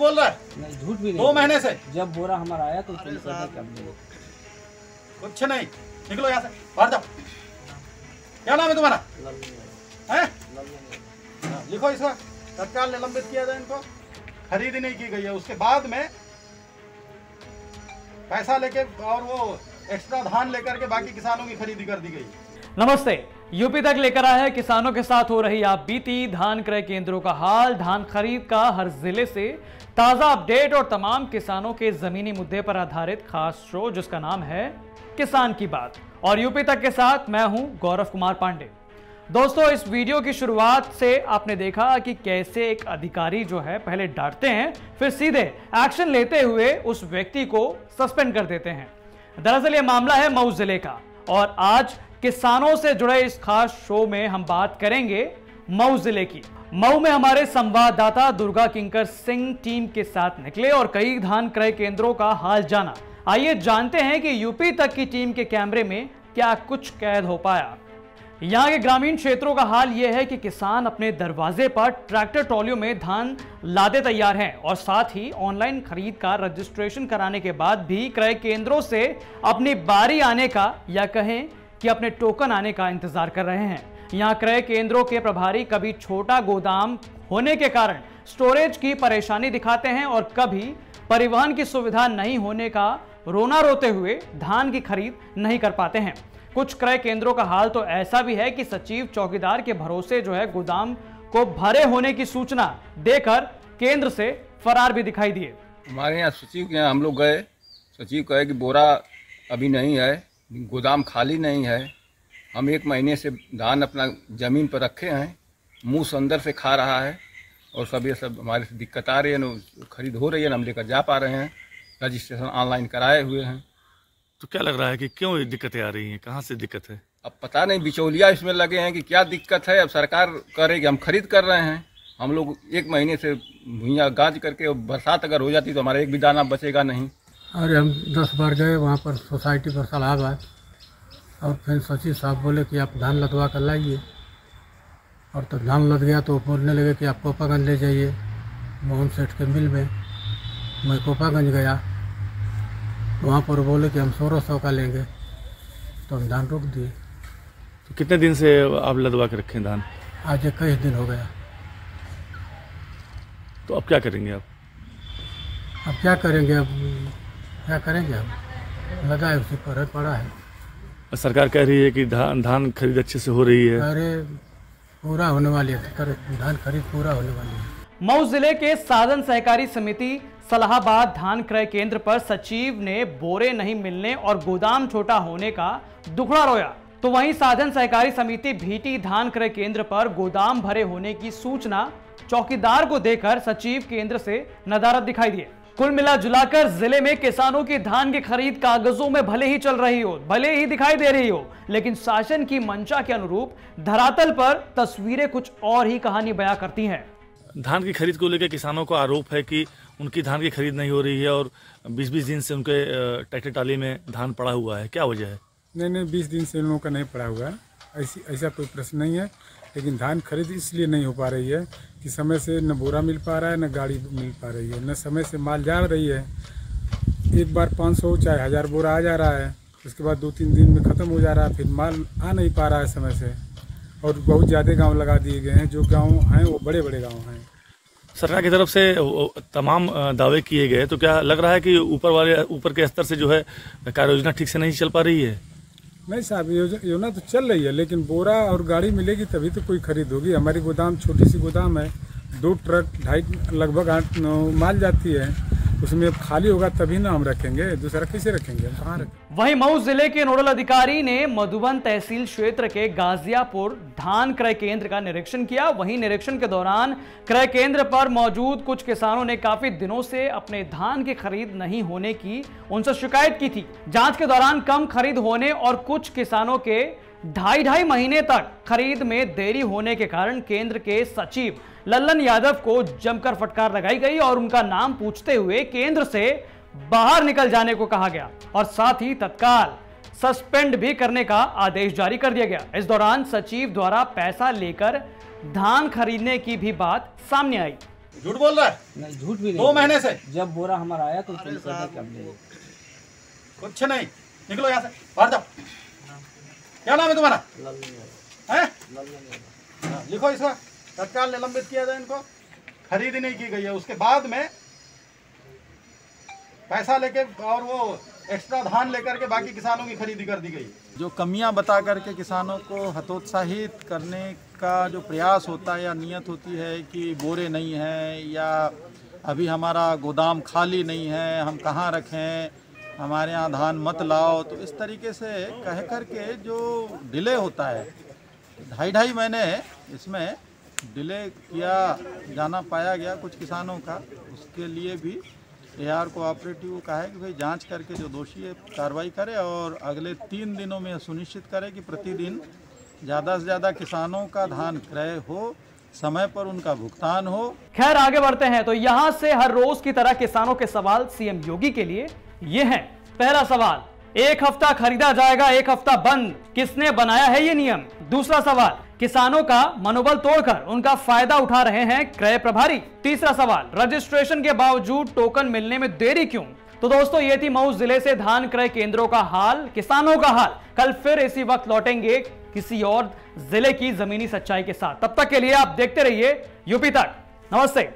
बोल रहा है? नहीं, झूठ भी नहीं। 2 महीने से जब बोरा हमारा आया तो अरे साहब, क्या बोले? कुछ नहीं, निकलो यहाँ से, बाहर जाओ। क्या नाम है तुम्हारा? हैं? हाँ, लिखो इसका, तत्काल निलंबित किया जाए इनको। खरीदी नहीं की गई है, उसके बाद में पैसा लेके और वो एक्स्ट्रा धान लेकर के बाकी किसानों की खरीदी कर दी गई। नमस्ते, यूपी तक लेकर आया है किसानों के साथ हो रही आप बीती धान क्रय केंद्रों का हाल, धान खरीद का हर जिले से ताजा अपडेट और तमाम किसानों के जमीनी मुद्दे पर आधारित खास शो जिसका नाम है किसान की बात। और यूपी तक के साथ मैं हूं गौरव कुमार पांडे। दोस्तों, इस वीडियो की शुरुआत से आपने देखा कि कैसे एक अधिकारी जो है पहले डांटते हैं, फिर सीधे एक्शन लेते हुए उस व्यक्ति को सस्पेंड कर देते हैं। दरअसल ये मामला है मऊ जिले का और आज किसानों से जुड़े इस खास शो में हम बात करेंगे मऊ जिले की। मऊ में हमारे संवाददाता दुर्गा किंकर सिंह टीम के साथ निकले और कई धान क्रय केंद्रों का हाल जाना। आइए जानते हैं कि यूपी तक की टीम के कैमरे में क्या कुछ कैद हो पाया। यहाँ के ग्रामीण क्षेत्रों का हाल यह है कि किसान अपने दरवाजे पर ट्रैक्टर ट्रॉलियों में धान लादे तैयार हैं और साथ ही ऑनलाइन खरीद का रजिस्ट्रेशन कराने के बाद भी क्रय केंद्रों से अपनी बारी आने का या कहें कि अपने टोकन आने का इंतजार कर रहे हैं। यहाँ क्रय केंद्रों के प्रभारी कभी छोटा गोदाम होने के कारण स्टोरेज की परेशानी दिखाते हैं और कभी परिवहन की सुविधा नहीं होने का रोना रोते हुए धान की खरीद नहीं कर पाते हैं। कुछ क्रय केंद्रों का हाल तो ऐसा भी है कि सचिव चौकीदार के भरोसे जो है गोदाम को भरे होने की सूचना देकर केंद्र से फरार भी दिखाई दिए। हमारे यहाँ सचिव के यहाँ हम लोग गए, सचिव कहे कि बोरा अभी नहीं है, गोदाम खाली नहीं है। हम 1 महीने से धान अपना ज़मीन पर रखे हैं, मुंह से अंदर से खा रहा है और सब ये सब हमारे से दिक्कत आ रही है ना, खरीद हो रही है ना, हम लेकर जा पा रहे हैं, रजिस्ट्रेशन ऑनलाइन कराए हुए हैं। तो क्या लग रहा है कि क्यों ये दिक्कतें आ रही हैं, कहाँ से दिक्कत है? अब पता नहीं बिचौलिया इसमें लगे हैं कि क्या दिक्कत है। अब सरकार करेगी, हम खरीद कर रहे हैं। हम लोग 1 महीने से भुइयाँ गाज करके, बरसात अगर हो जाती तो हमारा एक भी दाना बचेगा नहीं। अरे हम 10 बार गए वहाँ पर सोसाइटी पर सलाहबाद, और फिर सचिव साहब बोले कि आप धान लदवा कर लाइए। और तो धान लद गया तो बोलने लगे कि आप कोपागंज ले जाइए मोहन सेठ के मिल में। मैं कोपागंज गया, वहाँ पर बोले कि हम 1600 का लेंगे, तो हम धान रोक दिए। तो कितने दिन से आप लदवा के रखे हैं धान? आज 21 दिन हो गया। तो अब क्या करेंगे आप? अब क्या करेंगे, अब क्या करेंगे, हम लगाए उसी पर पड़ा है। सरकार कह रही है कि धान खरीद अच्छे से हो रही है। अरे पूरा होने वाली है, धान खरीद पूरा होने वाली है। मऊ जिले के साधन सहकारी समिति सलाहाबाद धान क्रय केंद्र पर सचिव ने बोरे नहीं मिलने और गोदाम छोटा होने का दुखड़ा रोया, तो वहीं साधन सहकारी समिति भीटी धान क्रय केंद्र पर गोदाम भरे होने की सूचना चौकीदार को देकर सचिव केंद्र से नदारद दिखाई दिए। कुल मिला जुलाकर जिले में किसानों की धान की खरीद कागजों में भले ही चल रही हो, भले ही दिखाई दे रही हो, लेकिन शासन की मंशा के अनुरूप धरातल पर तस्वीरें कुछ और ही कहानी बयां करती हैं। धान की खरीद को लेकर किसानों का आरोप है कि उनकी धान की खरीद नहीं हो रही है और 20-20 दिन से उनके ट्रैक्टर ट्राली में धान पड़ा हुआ है। क्या वजह है? नहीं, 20 दिन से इन लोगों का नहीं पड़ा हुआ है, ऐसा कोई प्रश्न नहीं है। लेकिन धान खरीद इसलिए नहीं हो पा रही है कि समय से न बोरा मिल पा रहा है, न गाड़ी मिल पा रही है, न समय से माल जा रही है। एक बार 500 चाहे 1000 बोरा आ जा रहा है, उसके बाद 2-3 दिन में ख़त्म हो जा रहा है, फिर माल आ नहीं पा रहा है समय से। और बहुत ज़्यादा गांव लगा दिए गए हैं, जो गांव हैं वो बड़े बड़े गांव हैं। सरकार की तरफ से तमाम दावे किए गए, तो क्या लग रहा है कि ऊपर के स्तर से जो है कार्य योजना ठीक से नहीं चल पा रही है? नहीं साहब, योजना तो चल रही है, लेकिन बोरा और गाड़ी मिलेगी तभी तो कोई खरीद होगी। हमारी गोदाम छोटी सी गोदाम है, 2 ट्रक 2.5 लगभग 8-9 माल जाती है, उसमें अब खाली होगा तभी ना हम रखेंगे, दूसरा कैसे रखेंगे, हम कहाँ रखेंगे। वहीं मऊ जिले के नोडल अधिकारी ने मधुबन तहसील क्षेत्र के गाजियापुर धान क्रय केंद्र का निरीक्षण किया। वहीं निरीक्षण के दौरान क्रय केंद्र पर मौजूद कुछ किसानों ने काफी दिनों से अपने धान की खरीद नहीं होने की उनसे शिकायत की थी। जांच के दौरान कम खरीद होने और कुछ किसानों के 2.5 महीने तक खरीद में देरी होने के कारण केंद्र के सचिव लल्लन यादव को जमकर फटकार लगाई गई और उनका नाम पूछते हुए केंद्र से बाहर निकल जाने को कहा गया और साथ ही तत्काल सस्पेंड भी करने का आदेश जारी कर दिया गया। इस दौरान सचिव द्वारा पैसा लेकर धान खरीदने की भी बात सामने आई। झूठ बोल रहा है? नहीं, झूठ भी नहीं। 2 महीने से जब बोरा हमारा आया तो तुम कहते कब ले। कुछ नहीं, निकलो यहाँ से, बाहर जाओ। क्या नाम है तुम्हारा? हैं? हाँ, लिखो इसका, तत्काल निलंबित किया जाए इनको। खरीदी नहीं की गई है, उसके बाद में पैसा लेके और वो एक्स्ट्रा धान लेकर के बाकी किसानों की खरीदी कर दी गई। जो कमियां बता करके किसानों को हतोत्साहित करने का जो प्रयास होता है या नियत होती है कि बोरे नहीं हैं या अभी हमारा गोदाम खाली नहीं है, हम कहाँ रखें, हमारे यहाँ धान मत लाओ, तो इस तरीके से कह करके जो डिले होता है, 2.5 महीने इसमें डिले किया जाना पाया गया कुछ किसानों का। उसके लिए भी AR कोऑपरेटिव को कहा है कि भाई जांच करके जो दोषी है कार्रवाई करे और अगले 3 दिनों में सुनिश्चित करे कि प्रतिदिन ज़्यादा से ज़्यादा किसानों का धान क्रय हो, समय पर उनका भुगतान हो। खैर आगे बढ़ते हैं तो यहां से हर रोज की तरह किसानों के सवाल सीएम योगी के लिए ये हैं। पहला सवाल, 1 हफ्ता खरीदा जाएगा, 1 हफ्ता बंद, किसने बनाया है ये नियम? दूसरा सवाल, किसानों का मनोबल तोड़कर उनका फायदा उठा रहे हैं क्रय प्रभारी। तीसरा सवाल, रजिस्ट्रेशन के बावजूद टोकन मिलने में देरी क्यों? तो दोस्तों ये थी मऊ जिले से धान क्रय केंद्रों का हाल, किसानों का हाल। कल फिर इसी वक्त लौटेंगे किसी और जिले की जमीनी सच्चाई के साथ। तब तक के लिए आप देखते रहिए यूपी तक। नमस्ते।